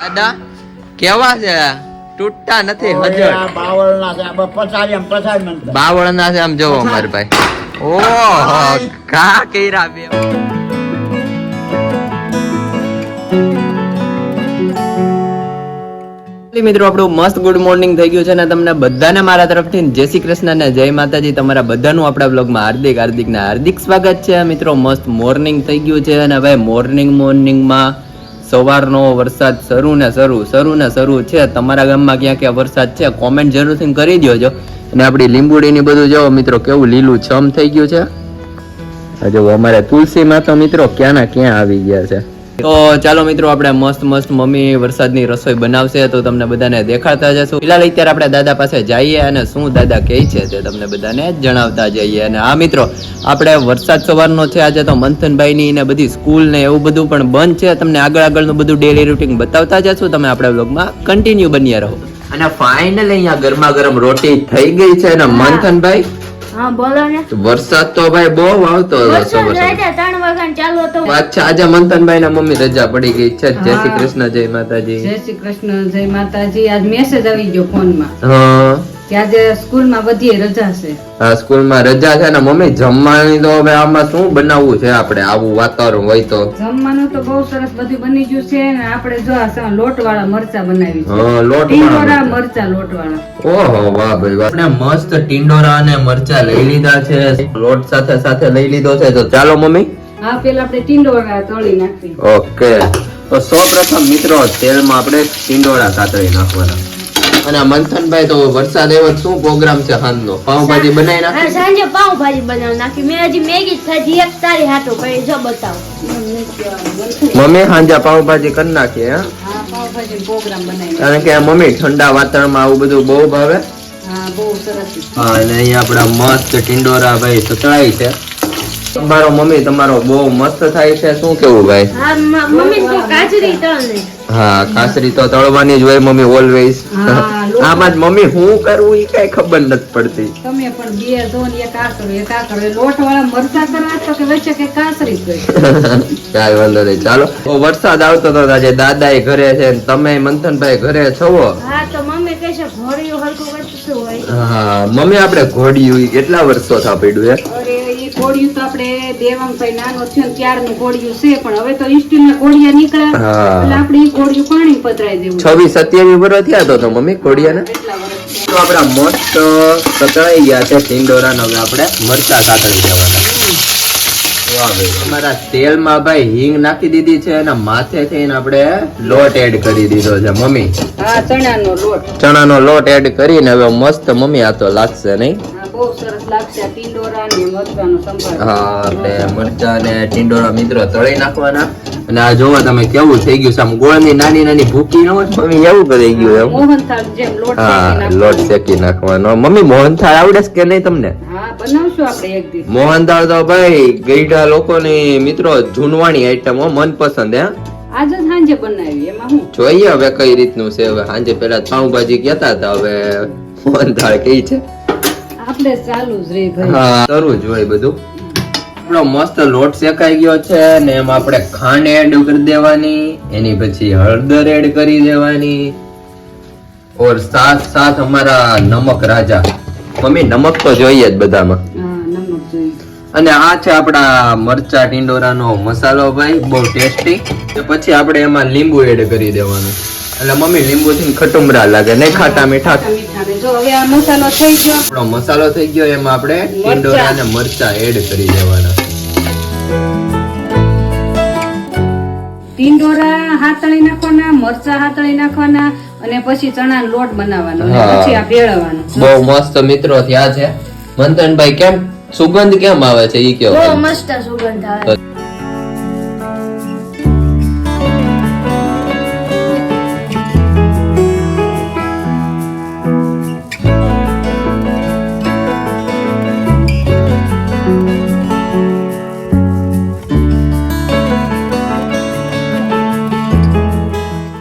દાદા કેવા છે? તૂટતા નથી હજર. બાવળના છે આમ જોવો મારા ભાઈ. ઓહો કા કઈરા બે. મિત્રો આપણું મસ્ત ગુડ મોર્નિંગ થઈ ગયું છે ને તમને બધાને મારા તરફથી જય શ્રી કૃષ્ણ ને જય માતાજી. તમારા બધાનું આપણા બ્લોગમાં હાર્દિક સ્વાગત છે. મિત્રો મસ્ત મોર્નિંગ થઈ ગયું છે અને ભાઈ મોર્નિંગમાં સવારનો વરસાદ શરૂ છે. તમારા ગામમાં ક્યાં વરસાદ છે કોમેન્ટ જરૂરથી કરી દેજો. અને આપણી લીંબુડી ની બધું જો મિત્રો કેવું લીલું છમ થઈ ગયું છે. જો અમારે તુલસીમાં તો મિત્રો ક્યાં આવી ગયા છે. તો ચાલો મિત્રો આપણે મસ્ત મમ્મી વરસાદની રસોઈ બનાવશે તો તમને બધાને દેખાડતા જશું. ફિલહાલ અત્યારે આપણે દાદા પાસે જઈએ અને શું દાદા કહે છે તે તમને બધાને જણાવતા જઈએ. અને આ મિત્રો આપણે વરસાદ સવારનો છે આજે તો મંથનભાઈ ની ને બધી સ્કૂલ ને એવું બધું પણ બંધ છે. તમને આગળનું બધું ડેલી રૂટીન બતાવતા જશું. તમે આપણા વ્લોગમાં કન્ટિન્યુ બન્યા રહો. અને ફાઇનલી અહીંયા ગરમા ગરમ રોટી થઈ ગઈ છે અને મંથનભાઈ હા બોલો ને. વરસાદ તો ભાઈ બહુ આવતો હતો. અચ્છા આજે મંથનભાઈ ના મમ્મી રજા પડી ગઈ છે. જય શ્રી કૃષ્ણ જય માતાજી. જય શ્રી કૃષ્ણ જય માતાજી. આજ મેસેજ આવી ગયો ફોન માં હા કે આજે સ્કૂલ માં બધી રજા છે. હા સ્કૂલ માં રજા છે ને મમ્મી જમવાની તો હવે આમાં શું બનાવવું છે આપણે આવું વાતાવરણ હોય તો? જમવાનું તો બહુ સરસ બધું બની ગયું છે ને આપણે જો આ લોટ વાળા મરચા બનાવી છે. હા લોટ ટીંડોરા મરચા લોટ વાળા. ઓહો વાહ ભાઈ વાહ. આપણે મસ્ત ટીંડોરા અને મરચા લઈ લીધા છે. લોટ સાથે લઈ લીધો છે. તો ચાલો મમ્મી હા પેલા આપણે ટીંડોરા તળી નાખી. ઓકે તો સૌપ્રથમ મિત્રો તેલમાં આપણે ટીંડોરા કાતરી નાખવાના. અને મંથનભાઈ તો વરસાદ એવો શું પ્રોગ્રામ છે હાંજનો? પાવભાજી બનાવી નાખી? હા સાંજે પાવભાજી બનાવી નાખી. મેં હજી મેગી ખાધી એક તારી હાટો કરી જો બતાવો. મમ્મી હાંજે પાવભાજી કરી નાખી. હા પાવભાજી પ્રોગ્રામ બનાવી. કારણ કે મમ્મી ઠંડા વાતાવરણમાં આવું બધું બહુ ભાવે. હા બહુ સરસ. હા અને અહીંયા આપડા મસ્ત ટીંડોરા ભાઈ સતળાય છે. તમારો મમ્મી તમારો બહુ મસ્ત થાય છે. શું કેવું ભાઈ? હા મમ્મી તો કાચરી તળને. હા કાસરી તો તળવાની જ હોય મમ્મી ઓલવેઝ. આમાં જ મમ્મી શું કરવું એ કઈ ખબર નથી પડતી. તમે પણ બે દોન એક આ કરો લોટ વાળા મરચા કરવા તો કે વચ્ચે કે કાસરી કરી. કાઈ વાંધો નહીં ચાલો. વરસાદ આવતો હતો આજે દાદા ઘરે છે તમે મંથનભાઈ ઘરે છો? હા તો મમ્મી કહે છે ઘોડિયું હલકું કરતું હોય. હા મમ્મી આપણે ઘોડિયું કેટલા વર્ષો થા પડ્યું હે? અરે એ ઘોડિયું તો આપણે દેવાંગભાઈ નાનો છે ને ત્યારનું ઘોડિયું છે પણ હવે તો સ્ટીલના ઘોડિયા નીકળ્યા એટલે આપણે એ ઘોડિયું પાણી પધરાઈ દેવું. 26-27 વર્ષ થયા તો મમ્મી ઘોડિયાને. તો આપડા મસ્ત સતળાઈ ગયા છે ટીંડોરા ને હવે આપણે મરચા કાતરી દેવાના. વાહ ભાઈ અમારા તેલમાં ભાઈ હિંગ નાખી દીધી છે અને માથે થઈને આપણે લોટ એડ કરી દીધો છે મમ્મી. હા ચણાનો લોટ એડ કરીને હવે મસ્ત મમ્મી આ તો લાગશે નહીં? બહુ સરસ લાગશે ટીંડોરા ને મરચાનો સંભાર. હા આપણે મરચા ને ટીંડોરા મિત્રો તળી નાખવાના. અને આ જોવા તમે કેવું થઈ ગયું છે આમ ગોળની નાની ભૂકી ન હોય મમ્મી એવું કરી ગયું એમ. મોહનથાળ જેમ લોટ શેકી નાખવાનો. લોટ શેકી નાખવાનો. મમ્મી મોહનથાળ આવડે છે કે નહીં તમને? હા બનાવશું આપણે એક દિવસ. મોહનથાળ તો ભાઈ ગઈઢા લોકોની મિત્રો જૂનવાણી આઈટમ મનપસંદ હે. આજે સાંજે બનાવી એમાં હું જોઈએ હવે કઈ રીતનું છે. હવે સાંજે પેલા પાઉંભાજી કહેતા હતા હવે મોહનથાળ કઈ છે આપણે ચાલુ જ રે ભાઈ. હા શરૂ જ હોય બધું. આપણો મસ્ત લોટ શેકાઈ ગયો છે ને એમાં આપણે ખાંડ એડ કરી દેવાની. એની પછી હળદર એડ કરી દેવાની. ઓર સાથ અમારા નમક રાજા. મમ્મી નમક તો જોઈએ જ બધામાં. હા નમક જોઈએ. અને આ છે આપડા મરચા ટીંડોરાનો મસાલો ભાઈ બહુ ટેસ્ટી. પછી આપણે એમાં લીંબુ એડ કરી દેવાનું. એટલે મમ્મી લીંબુ થી ખટુમરા લાગે નહીં ખાટા મીઠા. જો હવે આ મસાલો થઈ ગયો. આપણો મસાલો થઈ ગયો એમાં આપણે ટીંડોરા અને મરચા એડ કરી દેવાના. ટીંડોરા હાથળી નાખવાના, મરચા હાથળી નાખવાના અને પછી ચણાનો લોટ બનાવવાનો અને પછી આ ભેળવવાનો. બહુ મસ્ત મિત્રો થયા છે. મંથનભાઈ કેમ સુગંધ કેમ આવે છે ઈ કયો? બહુ મસ્ત સુગંધ આવે.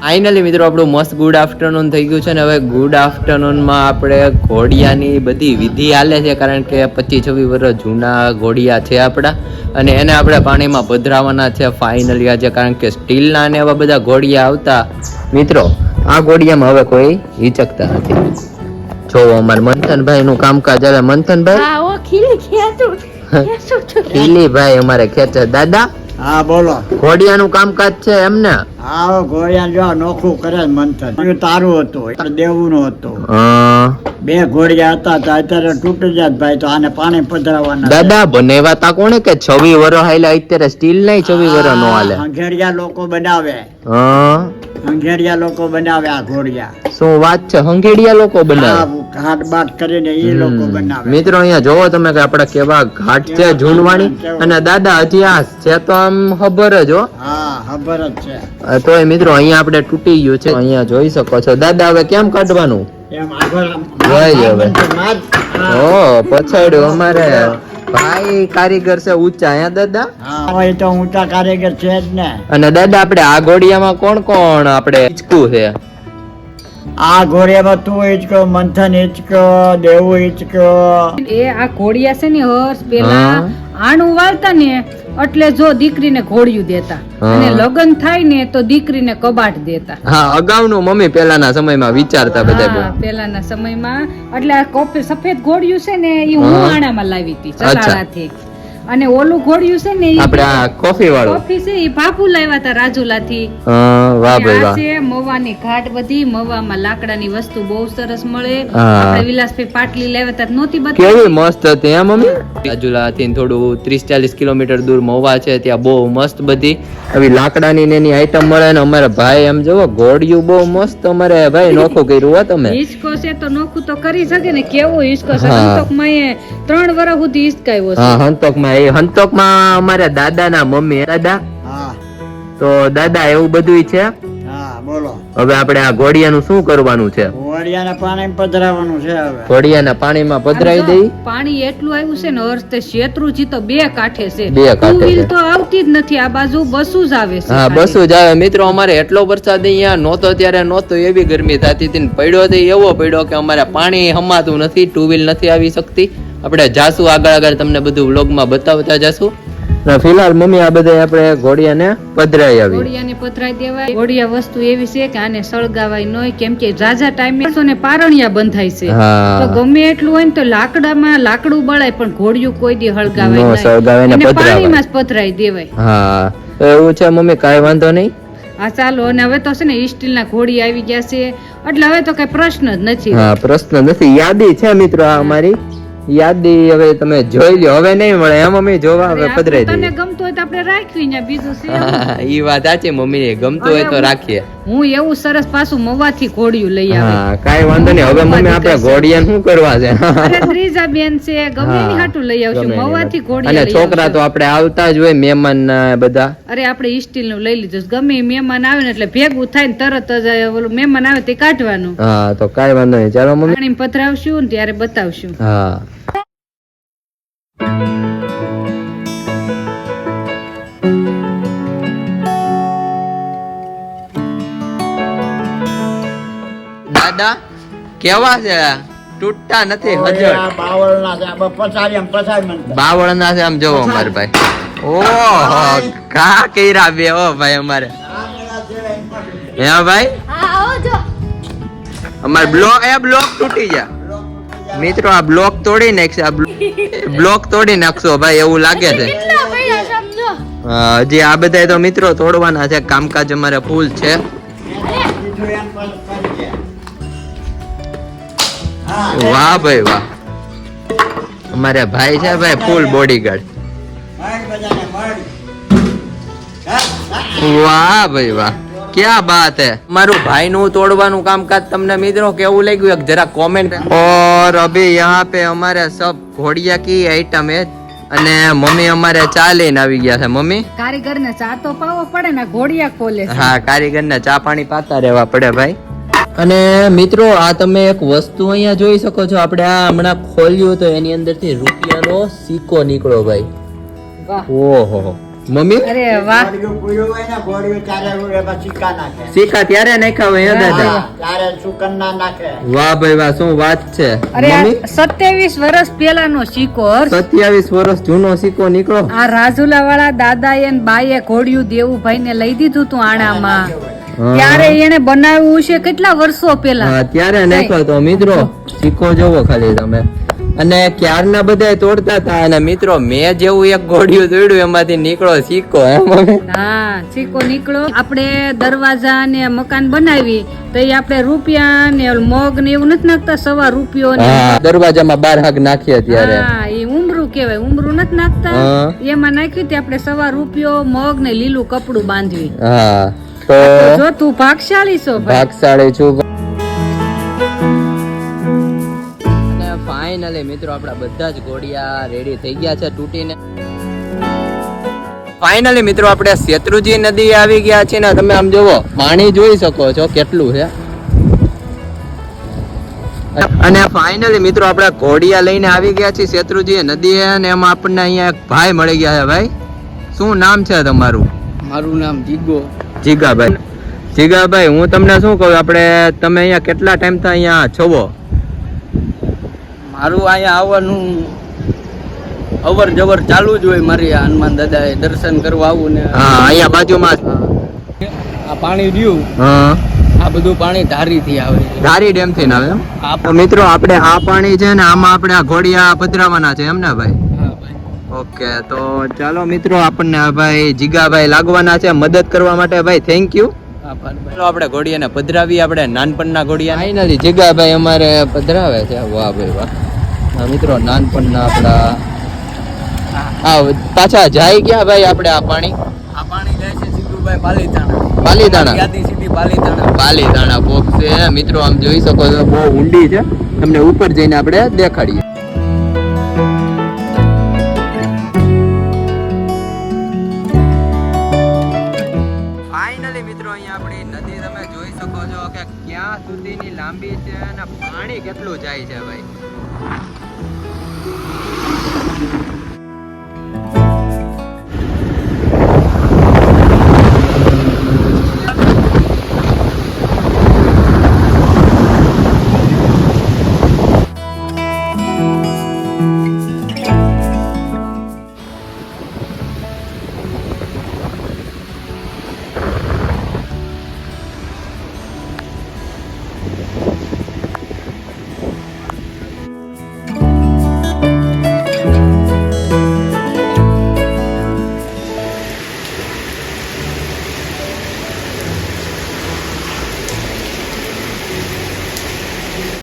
ફાઇનલી મિત્રો આપણું મસ્ત ગુડ આફ્ટરનૂન થઈ ગયું છે ને હવે ગુડ આફ્ટરનૂનમાં આપણે ઘોડિયાની બધી વિધિ હાલે છે કારણ કે 25-26 વર્ષ જૂના ઘોડિયા છે આપણા અને એને આપણે પાણીમાં પધરાવવાના છે ફાઇનલી આજે કારણ કે સ્ટીલના અને એવા બધા ઘોડિયા આવતા મિત્રો આ ઘોડિયામાં હવે કોઈ હિચકતા નથી જો અમાર મંથનભાઈ નું કામકાજ હવે મંથનભાઈ હા ઓ ખીલી ભાઈ અમારે ખેંચે દાદા હા બોલો ઘોડિયાનું કામકાજ છે એમને હા ઘોડિયા જો નોખું કરે મંથન તારું હતું દેવું નું હતું બે ઘોડિયા હતા તો અત્યારે તૂટી જાત ભાઈ તો આને પાણી પધરાવવાના દાદા બનેવા તા કોણે કે 26 વર્ષ હાલ્યા અત્યારે સ્ટીલ નહીં 26 વર્ષ નો હાલે અંઘેરિયા લોકો બનાવે અંઘેરિયા લોકો બનાવે આ ઘોડિયા શું વાત છે હંગેડિયા લોકો બનાવે ઘાટ બાટ કરીને એ લોકો બનાવે મિત્રો અહીંયા જોવો તમે કે આપડા કેવા ઘાટ છે ઝૂંડવાણી અને દાદા હજી આ છે તો આમ ખબર જ હો હા ખબર જ છે તો મિત્રો અહીંયા આપણે તૂટી ગયું છે અહીંયા જોઈ શકો છો દાદા હવે કેમ કાઢવાનું એમ આગળ જોઈ હવે ઓ પછાડ્યું અમારે ભાઈ કારીગર છે ઊંચા હે દાદા હા એ તો ઊંચા કારીગર છે જ ને અને દાદા આપણે આ ઘોડિયામાં કોણ કોણ આપણે હિચકું છે આ ઘોડિયામાં તું હિચકો મંથન હિચકો દેવું હિચકો એ આ ઘોડિયા છે ને હર્ષ પેલા આણું વાળતા ને એટલે જો દીકરીને ઘોડિયું દેતા અને લગ્ન થાય ને તો દીકરીને કબાટ દેતા હા અગાઉનું મમ્મી પેલાના સમયમાં વિચારતા બધા પેલાના સમયમાં એટલે આ સફેદ ઘોડિયું છે ને એ હું આણામાં લાવી હતી ચલાળાથી અને ઓલું ઘોડિયું છે ને આપણે આ કોફી વાળું કોફી છે એ બાપુ લાવ્યા હતા રાજુલાથી વાહ ભાઈ વાહ છે મવાની ઘાટ બધી મવામાં લાકડાની વસ્તુ બહુ સરસ મળે આપણે વિલાસભાઈ પાટલી લાવ્યા હતા નહોતી બધી કેવી મસ્ત હતી હે મમ્મી રાજુલાથી થોડું 30-40 કિલોમીટર દૂર મવા છે ત્યાં બહુ મસ્ત બધી આવી લાકડાની ને એની આઈટમ મળે ને અમારા ભાઈ એમ જોવો ઘોડિયું બહુ મસ્ત અમારે ભાઈ નોખું કર્યું હો તમે હિચકો છે તો નોખું તો કરી શકે ને કેવો હિચકો છે હંતોકમાં 3 વર્ષ સુધી હિચકાયો છે હા હંતોકમાં એ હંતોકમાં અમારા દાદાના મમ્મી દાદા હા તો દાદા એવું બધું છે હા બોલો હવે આપણે આ ઘોડિયાનું શું કરવાનું છે ઘોડિયાને પાણી પધરાવવાનું છે હવે ઘોડિયાના પાણીમાં પધરાવી દઈ પાણી એટલું આવ્યું છે ને હર્ષ તે શેત્રુજી તો બે કાંઠે છે બે કાંઠે ટુ વ્હીલ તો આવતી જ નથી આ બાજુ બસું જ આવે છે હા બસું જ આવે મિત્રો અમારે એટલો વરસાદ અહીંયા નહોતો ત્યારે નહોતો એવી ગરમી થતી હતી ને પડ્યો તો એવો પડ્યો કે અમારે પાણી હમાતું નથી ટુ વ્હીલ નથી આવી શકતી આપણે જાસુ આગળ તમને બધું વ્લોગમાં બતાવતા જાસુ ફિલહાલ મમ્મી આ બધા આપણે ઘોડિયાને પધરાઈ આવી ઘોડિયાને પધરાઈ દેવાય ઘોડિયા વસ્તુ એવી છે કે આને સળગાવાય નહીં કેમ કે ઝાઝા ટાઈમે ને પારણિયા બંધાય છે તો ગમે એટલું હોય ને તો લાકડામાં લાકડું બળાય પણ ઘોડિયું કોઈ દી હળગાવાય નહીં પાણીમાં જ પધરાઈ દેવાય હા એવું છે મમ્મી કાઈ વાંધો નહીં હા ચાલો અને હવે તો છે ને સ્ટીલના ઘોડી આવી ગયા છે એટલે હવે તો કઈ પ્રશ્ન જ નથી હા પ્રશ્ન નથી યાદી છે મિત્રો આ અમારી યાદી હવે તમે જોઈ લ્યો હવે નહીં મળે એમ મમ્મી જોવા હવે પધરાઈ દઈએ તને ગમતું હોય તો આપણે રાખવી ને બીજું છે ઈ વાત સાચી મમ્મી ગમતું હોય તો રાખીએ હું એવું સરસ પાછું મવાથી ઘોડિયું લઈ આવે હા કાઈ વાંધો નહીં હવે મમ્મી આપણે ઘોડિયા શું કરવા છે અરે ત્રીજા બેન છે ગમે એની હાટું લઈ આવશું મવાથી ઘોડિયા અને છોકરા તો આપણે આવતા જ હોય મહેમાન બધા અરે આપણે સ્ટીલ નું લઈ લીધું ગમે એ મહેમાન આવે ને એટલે ભેગું થાય ને તરત જ ઓલું મહેમાન આવે તે કાઢવાનું હા તો કાઈ વાંધો નહીં ચાલો મમ્મી પાણી પધરાવશું ને ત્યારે બતાવશું હા દાદા કેવા છે તૂટતા નથી હજર બાવળના છે આ પછાડી બાવળના છે આમ જોવો અમારે ભાઈ ઓહો કા કઈરા બે ઓ ભાઈ અમારે હે ભાઈ હા આવો જો અમાર બ્લોક તૂટી ગયા મિત્રો આ બ્લોક તોડી નાખશે આ બ્લોક તોડી નાખશો ભાઈ એવું લાગે છે કેટલા પડ્યા સમજો હજી આ બધા તો મિત્રો તોડવાના છે કામકાજ અમારે ફૂલ છે વાહ ભાઈ વાહ અમારે ભાઈ છે ભાઈ ફૂલ બોડીગાર્ડ વાહ ભાઈ વાહ ક્યાં બાત હે મારું ભાઈ નું તોડવાનું કામકાજ તમને મિત્રો કેવું લાગ્યું એક જરા કોમેન્ટ और अभी यहाँ पे हमारे सब घोड़िया की आइटम है અને મમ્મી અમારે ચા લઈને આવી ગયા છે મમ્મી કારીગર ને ચા તો પાવો પડે ને ઘોડિયા ખોલે હા કારીગર ને ચા પાણી પાતા રહેવા પડે ભાઈ અને મિત્રો આ તમે એક વસ્તુ અહીંયા જોઈ શકો છો આપણે આ હમણાં ખોલ્યું તો એની અંદરથી રૂપિયાનો સિક્કો નીકળ્યો ભાઈ ઓહો મમ્મી અરે વાહ ગોળિયું પૂર્યું હોય ને ગોળિયું ત્યારે એમાં સિક્કા નાખે શીખા ત્યારે નાખ્યા હોય હે દાદા ત્યારે સુકન્ના નાખે. વાહ ભાઈ વાહ શું વાત છે અરે મમ્મી 27 વર્ષ પહેલાનો સિક્કો હર્ષ. 27 વર્ષ જૂનો સિક્કો નીકળો આ રાજુલા વાળા દાદાએ ને બાઈએ ઘોડિયું દેવુભાઈ ને લઈ દીધું તું આણામાં હા. ત્યારે એને બનાવ્યું છે કેટલા વર્ષો પહેલા. હા ત્યારે નાખ્યો તો મિત્રો સિક્કો જોવો ખાલી તમે અને ક્યારના બધા તોડતા હતા અને મિત્રો મેં જેવું એક ઘોડિયું તોડ્યું એમાંથી નીકળો સિક્કો હે મમ્મી હા સિક્કો નીકળો. આપણે દરવાજા ને મકાન બનાવી તો એ આપણે રૂપિયા ને મગ ને એવું નથી નાખતા સવા રૂપિયો ને હા દરવાજામાં 12 હાગ નાખીએ ત્યારે હા એ ઉમરું કેવાય ઉમરું નથી નાખતા હા. એમાં નાખ્યું તે આપણે સવા રૂપિયો મગ ને લીલું કપડું બાંધવી. હા તો જો તું ભાગશાળી છો ભાઈ. ભાગશાળી છું અને ફાઇનલી મિત્રો આપણા બધા જ ઘોડિયા રેડી થઈ ગયા છે તૂટીને. ફાઇનલી મિત્રો આપણે શેત્રુજી નદી આવી ગયા છે ને તમે આમ જોવો પાણી જોઈ શકો છો કેટલું છે અને ફાઇનલી મિત્રો આપણે ઘોડિયા લઈને આવી ગયા છીએ શેત્રુજી નદી અને એમાં આપણને અહીંયા એક ભાઈ મળી ગયા છે. ભાઈ શું નામ છે તમારું? મારું નામ જીગો. જીગાભાઈ હું તમને શું કહું આપણે તમે અહીંયા કેટલા ટાઈમ થી અહીંયા છો? મારું અહીંયા આવવાનું અવર જવર ચાલુ જ હોય. મારી આ હનુમાન દાદાએ દર્શન કરવા આવું ને હા અહીંયા બાજુમાં આ પાણી રહ્યું હા આ બધું પાણી ધારીથી આવે છે. ધારી ડેમ થી આવે એમ? તો મિત્રો આપણે આ પાણી છે ને આમાં આપણે આ ઘોડિયા પધરાવાના છે એમ ને ભાઈ? હા ભાઈ. ઓકે તો ચાલો મિત્રો આપણને આ ભાઈ જીગાભાઈ લાગવાના છે મદદ કરવા માટે. ભાઈ થેન્ક યુ. આભાર ભાઈ. ચાલો આપણે ઘોડિયાને પધરાવી આપણે નાનપણના ઘોડિયા. ફાઇનલી જીગાભાઈ અમારે પધરાવે છે. વાહ ભાઈ વાહ. હા મિત્રો નાનપણના આપણા આ પાછા જાય ક્યાં ભાઈ આપણે આ પાણી? આ પાણી જાય છે સીધું ભાઈ પાલીતાણા. પાલીતાણા? યાદી સીધી પાલીતાણા. પાલીતાણા પોક છે મિત્રો આમ જોઈ શકો છો બહુ ઊંડી છે. તમને ઉપર જઈને આપણે દેખાડીએ. ફાઇનલી મિત્રો અહીંયા આપણી નદી તમે જોઈ શકો છો કે ક્યાં સુધીની લાંબી છે અને પાણી કેટલું જાય છે ભાઈ.